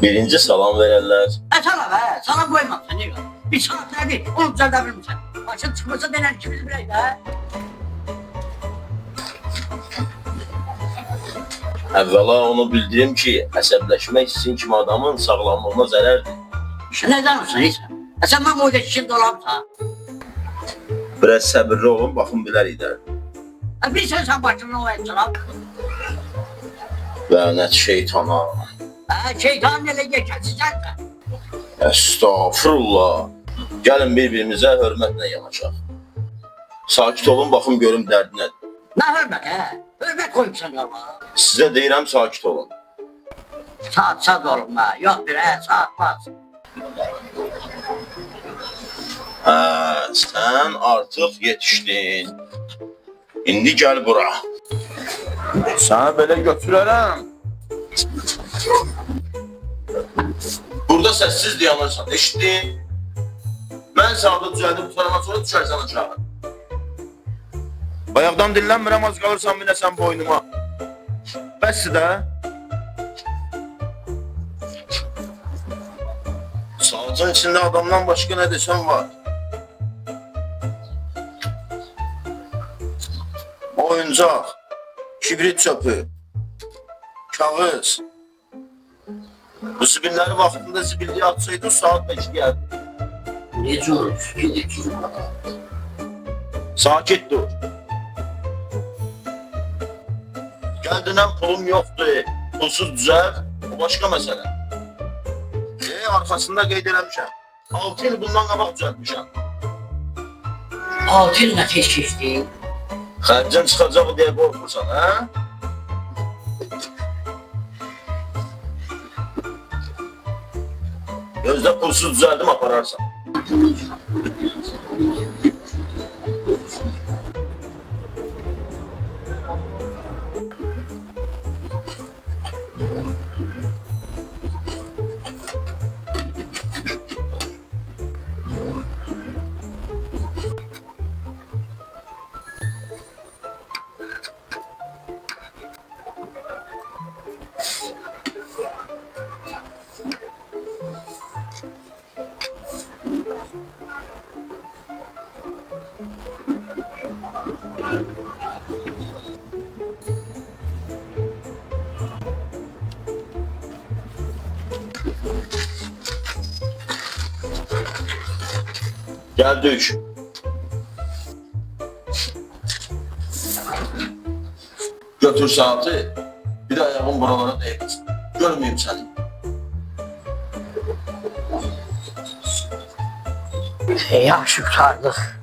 Birinci salam verərlər. Salam salam koymam sen ne? Bir saat nedir? Onu düzeltebilir misin? Başın çıkmasa denen ikimiz bileyiz ha. Əvvəla onu bildirim ki, əsəbləşmək sizin kimi adamın sağlamlığına zərərdir. İşte ne zanırsın neyse? Sen ben burada işin dolamsa. Biraz səbirli olun, baxın bilərik də. Bir sen başını olayacağım. Lənət şeytana. Şeytan ele geçeceksin. Estağfurullah. Gəlin bir-birimizə hörmətlə yanaşaq. Sakit olun, baxın görüm dərdi nədir. Ne hürmet he? Hürmet koymuşsun ya. Sizə deyirəm, sakit olun. Saat oğlum ha. Yok bir saat var. Sən artıq yetişdin. İndi gəl bura. Səni belə götürərəm. Burada səssiz dayanırsan, eşitdin? Mən sağda düzəldib tutarama sonra düşərsən aşağı. Bayaqdan dinlənmirəm, az qalırsan minəsən boynuma. Bəsdir də. Sağcın içində adamdan başqa nə desən var. Oyuncaq, kibrit çöpü, kağız. Bu zibilləri vaxtında zibilliyə atsaydı saat 5 gəldi. Necə olur? Sakit dur. Gəldinən pulum yoxdur, pulsuz düzəl, o başqa məsələ. Arxasında qeyd eləmişəm. 6 il bundan qabaq düzəltmişəm. 6 yıl ateş geçti. Xərcin çıxacaq deyə qorxursan, hə? Gözdə pulsuz düzəldim, apararsan. Geldik. Götür saati. Bir de ayağın buralara değmesin. Görmeyeyim seni. Yaxşı qurtardıq.